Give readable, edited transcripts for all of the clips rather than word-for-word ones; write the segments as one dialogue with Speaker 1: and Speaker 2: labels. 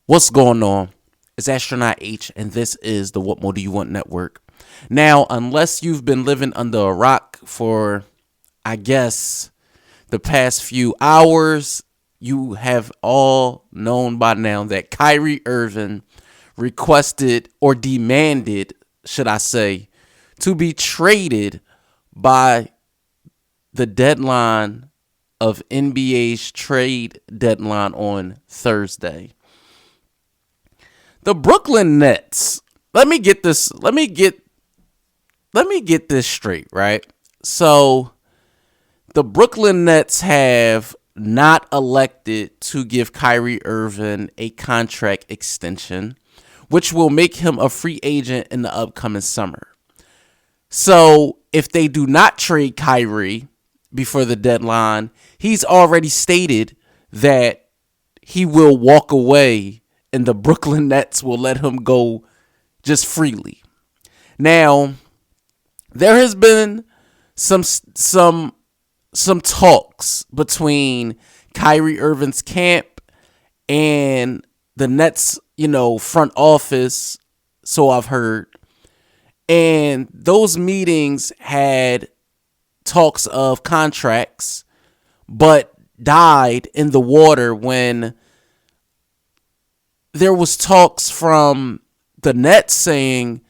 Speaker 1: What's going on? It's Astronaut H, and this is the What More Do You Want Network. Now, unless you've been living under a rock for, I guess, the past few hours, you have all known by now that Kyrie Irving requested or demanded, should I say, to be traded by the deadline of NBA's trade deadline on Thursday. The Brooklyn Nets. Let me get this straight, right? So, the Brooklyn Nets have not elected to give Kyrie Irving a contract extension, which will make him a free agent in the upcoming summer. So, if they do not trade Kyrie before the deadline, he's already stated that he will walk away and the Brooklyn Nets will let him go just freely. Now, there has been some talks between Kyrie Irving's camp and the Nets, front office, so I've heard. And those meetings had talks of contracts, but died in the water when there was talks from the Nets saying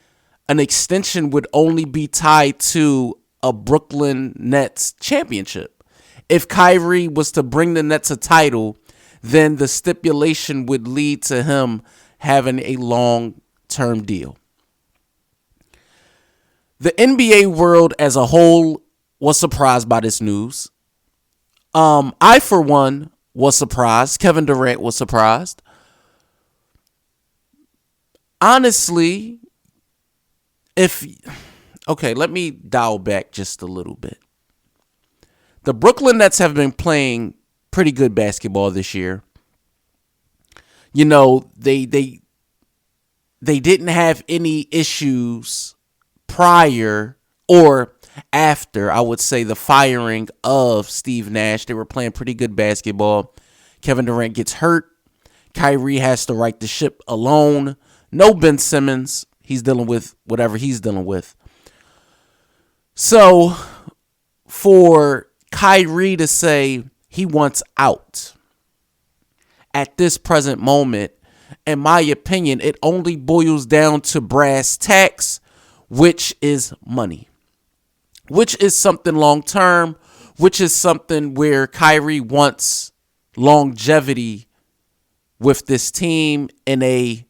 Speaker 1: an extension would only be tied to a Brooklyn Nets championship. If Kyrie was to bring the Nets a title, then the stipulation would lead to him having a long-term deal. The NBA world as a whole was surprised by this news. I, for one, was surprised. Kevin Durant was surprised. Honestly, let me dial back just a little bit. The Brooklyn Nets have been playing pretty good basketball this year. They didn't have any issues prior or after, I would say, the firing of Steve Nash. They were playing pretty good basketball. Kevin Durant gets hurt. Kyrie has to right the ship alone. No Ben Simmons. He's dealing with whatever he's dealing with. So, for Kyrie to say he wants out at this present moment, in my opinion, it only boils down to brass tacks, which is money, which is something long term, which is something where Kyrie wants longevity with this team in a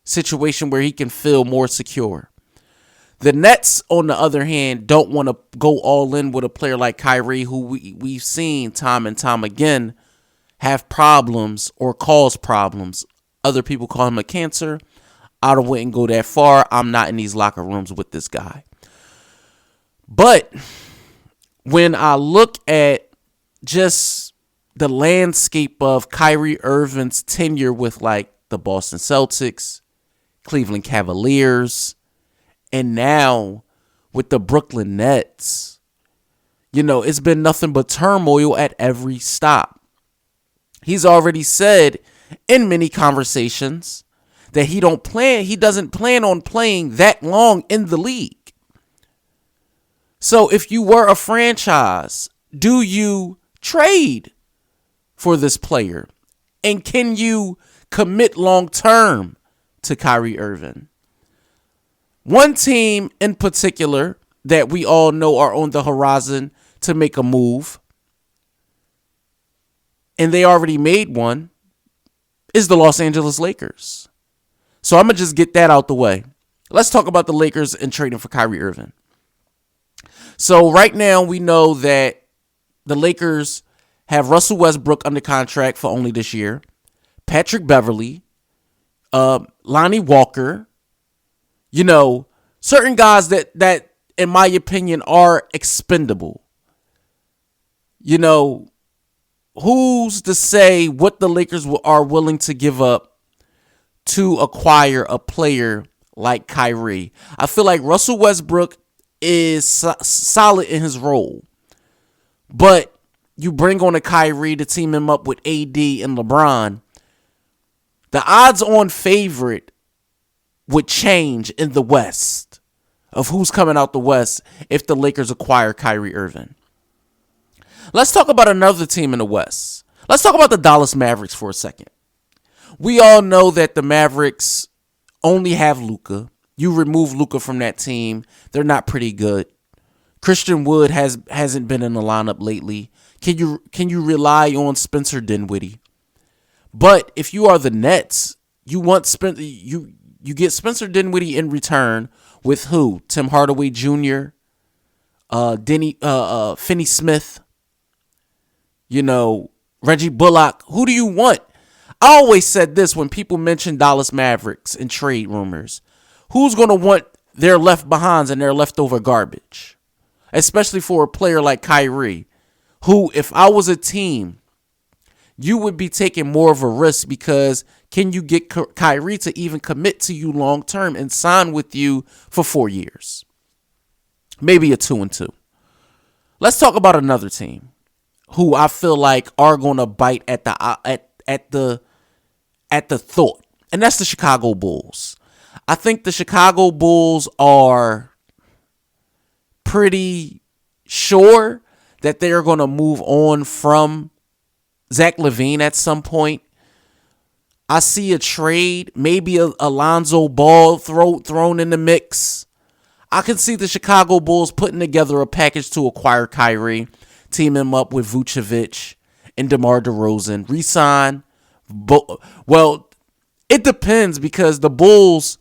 Speaker 1: situation where he can feel more secure. The Nets, on the other hand, don't want to go all in with a player like Kyrie, who we've seen time and time again have problems or cause problems. Other people call him a cancer. I wouldn't go that far. I'm not in these locker rooms with this guy. But when I look at just the landscape of Kyrie Irving's tenure with like the Boston Celtics, Cleveland Cavaliers, and now with the Brooklyn Nets, it's been nothing but turmoil at every stop. He's already said in many conversations that he doesn't plan on playing that long in the league. So if you were a franchise, do you trade for this player? And can you commit long term to Kyrie Irving? One team in particular that we all know are on the horizon to make a move, and they already made one, is the Los Angeles Lakers. So I'm going to just get that out the way. Let's talk about the Lakers and trading for Kyrie Irving. So right now we know that the Lakers have Russell Westbrook under contract for only this year, Patrick Beverley, Lonnie Walker, certain guys that in my opinion are expendable. Who's to say what the Lakers are willing to give up to acquire a player like Kyrie? I feel like Russell Westbrook is solid in his role, but you bring on a Kyrie to team him up with AD and LeBron. The odds-on favorite would change in the West of who's coming out the West if the Lakers acquire Kyrie Irving. Let's talk about another team in the West. Let's talk about the Dallas Mavericks for a second. We all know that the Mavericks only have Luka. You remove Luka from that team, they're not pretty good. Christian Wood hasn't been in the lineup lately. Can you rely on Spencer Dinwiddie? But if you are the Nets, you get Spencer Dinwiddie in return with who? Tim Hardaway Jr., Finney Smith, Reggie Bullock. Who do you want? I always said this when people mention Dallas Mavericks and trade rumors. Who's going to want their left behinds and their leftover garbage? Especially for a player like Kyrie, who, if I was a team, you would be taking more of a risk because can you get Kyrie to even commit to you long term and sign with you for 4 years? Maybe a 2-2. Let's talk about another team who I feel like are going to bite at the thought, and that's the Chicago Bulls. I think the Chicago Bulls are pretty sure that they are going to move on from Zach LaVine at some point. I see a trade, maybe a Alonzo Ball thrown in the mix. I can see the Chicago Bulls putting together a package to acquire Kyrie, team him up with Vucevic and DeMar DeRozan, re-sign. Well, it depends because the Bulls,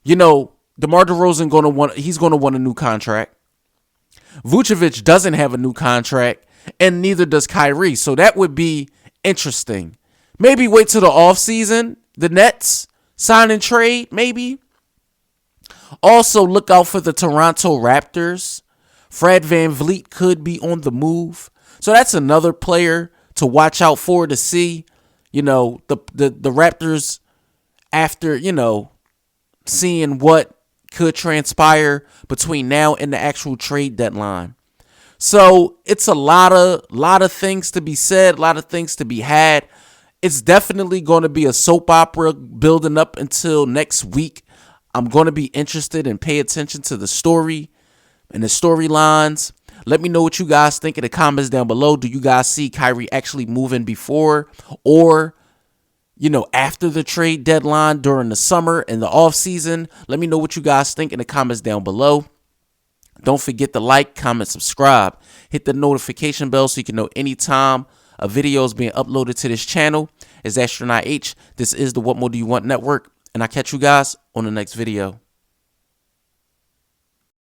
Speaker 1: DeMar DeRozan he's going to want a new contract. Vucevic doesn't have a new contract, and neither does Kyrie. So that would be interesting. Maybe wait till the offseason. The Nets sign and trade, maybe. Also, look out for the Toronto Raptors. Fred VanVleet could be on the move. So that's another player to watch out for to see. The Raptors, after, seeing what could transpire between now and the actual trade deadline. So it's a lot of things to be said, a lot of things to be had. It's definitely going to be a soap opera building up until next week. I'm going to be interested and pay attention to the story and the storylines. Let me know what you guys think in the comments down below. Do you guys see Kyrie actually moving before or after the trade deadline during the summer and the off season? Let me know what you guys think in the comments down below. Don't forget to like, comment, subscribe. Hit the notification bell so you can know anytime a video is being uploaded to this channel. It's Astronaut H. This is the What More Do You Want Network. And I'll catch you guys on the next video.